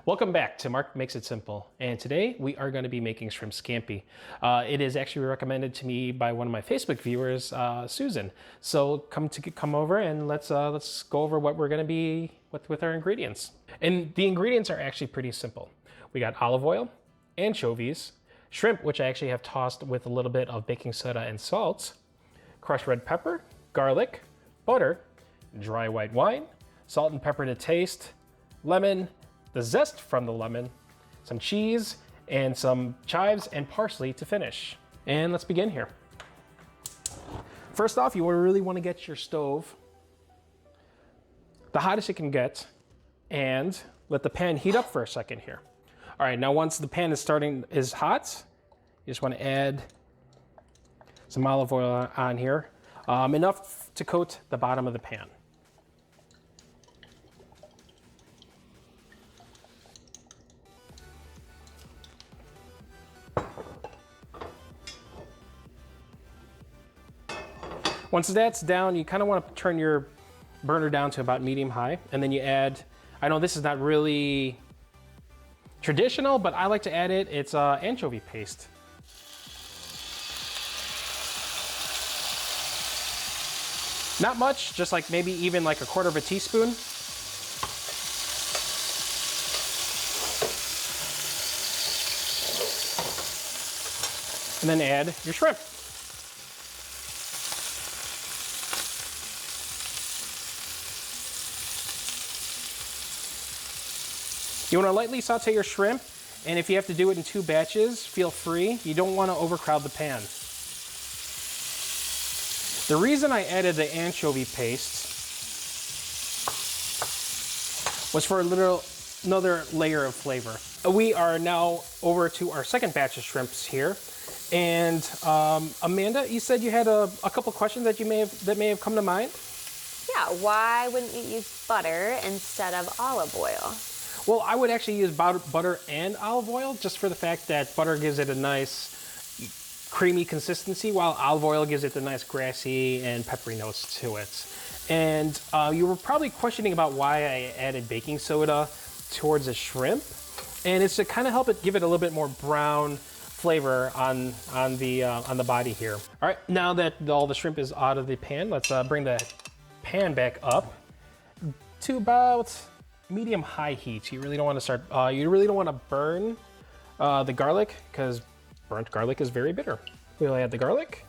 Welcome back to Mark Makes It Simple, and today we are going to be making shrimp scampi. It is actually recommended to me by one of my Facebook viewers, Susan. So come over and let's go over what we're going to be with our ingredients. And the ingredients are actually pretty simple. We got olive oil, anchovies, shrimp, which I actually have tossed with a little bit of baking soda and salt, crushed red pepper, garlic, butter, dry white wine, salt and pepper to taste, lemon, the zest from the lemon, some cheese, and some chives and parsley to finish. And let's begin here. First off, you really want to get your stove the hottest it can get and let the pan heat up for a second here. All right, now once the pan is hot, you just want to add some olive oil on here, enough to coat the bottom of the pan. Once that's down, you kind of want to turn your burner down to about medium high, and then you add, I know this is not really traditional, but I like to add it, it's anchovy paste. Not much, just like maybe even like a quarter of a teaspoon. And then add your shrimp. You want to lightly saute your shrimp, and if you have to do it in 2 batches, feel free. You don't want to overcrowd the pan. The reason I added the anchovy paste was for another layer of flavor. We are now over to our second batch of shrimps here. And Amanda, you said you had a couple questions that may have come to mind? Yeah, why wouldn't you use butter instead of olive oil? Well, I would actually use butter and olive oil just for the fact that butter gives it a nice creamy consistency while olive oil gives it the nice grassy and peppery notes to it. And you were probably questioning about why I added baking soda towards the shrimp. And it's to kind of help it give it a little bit more brown flavor on the body here. All right, now that all the shrimp is out of the pan, let's bring the pan back up to about medium-high heat. You really don't want to start, you really don't want to burn the garlic because burnt garlic is very bitter. We'll add the garlic.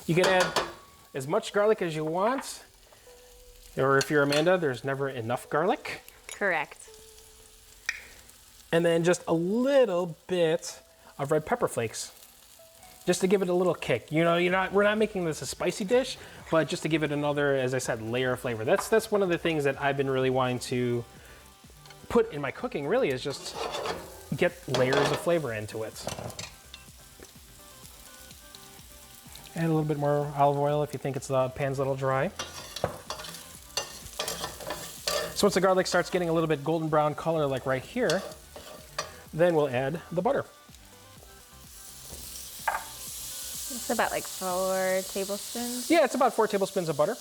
You can add as much garlic as you want, or if you're Amanda, there's never enough garlic. Correct. And then just a little bit of red pepper flakes, just to give it a little kick. You know, we're not making this a spicy dish, but just to give it another, as I said, layer of flavor. That's one of the things that I've been really wanting to put in my cooking, really, is just get layers of flavor into it. Add a little bit more olive oil if you think the pan's a little dry. So once the garlic starts getting a little bit golden brown color, like right here, then we'll add the butter. It's about like 4 tablespoons. Yeah, it's about 4 tablespoons of butter.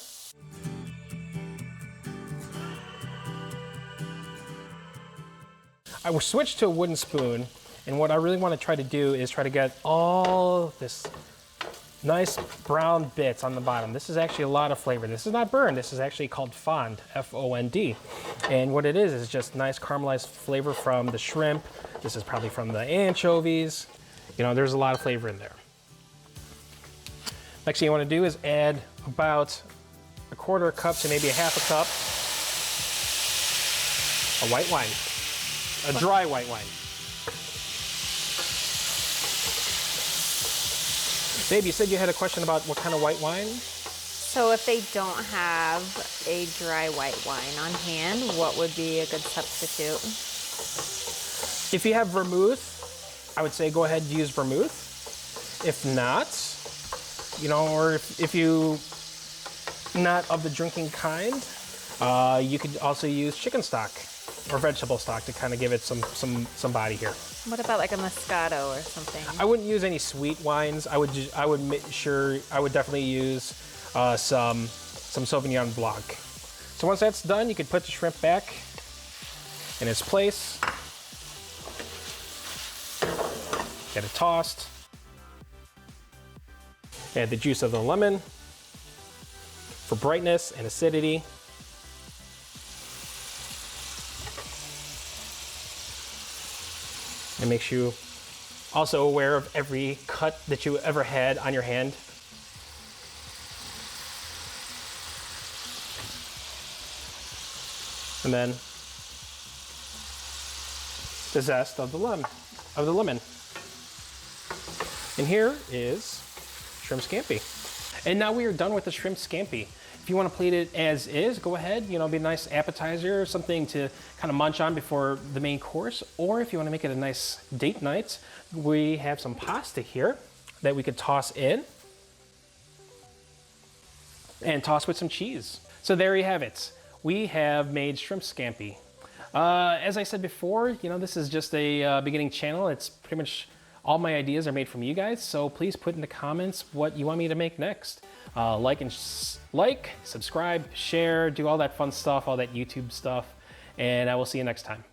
I will switch to a wooden spoon, and what I really want to try to do is try to get all this nice brown bits on the bottom. This is actually a lot of flavor. This is not burned. This is actually called fond, F-O-N-D. And what it is just nice caramelized flavor from the shrimp. This is probably from the anchovies. You know, there's a lot of flavor in there. Next thing you want to do is add about 1/4 cup to maybe 1/2 cup of white wine, a dry white wine. Babe, you said you had a question about what kind of white wine? So if they don't have a dry white wine on hand, what would be a good substitute? If you have vermouth, I would say go ahead and use vermouth. If not, you know, or if you not of the drinking kind, you could also use chicken stock. or vegetable stock to kind of give it some body here. What about like a Moscato or something? I wouldn't use any sweet wines. I would make sure I would definitely use some Sauvignon Blanc. So once that's done, you can put the shrimp back in its place. Get it tossed. Add the juice of the lemon for brightness and acidity. And make sure you also aware of every cut that you ever had on your hand. And then the zest of the lemon. And here is shrimp scampi. And now we are done with the shrimp scampi. If you want to plate it as is, go ahead, be a nice appetizer or something to kind of munch on before the main course. Or if you want to make it a nice date night, we have some pasta here that we could toss in and toss with some cheese. So there you have it. We have made shrimp scampi. As I said before, this is just a beginning channel. It's pretty much all my ideas are made from you guys, so please put in the comments what you want me to make next. Like, subscribe, share, do all that fun stuff, all that YouTube stuff, and I will see you next time.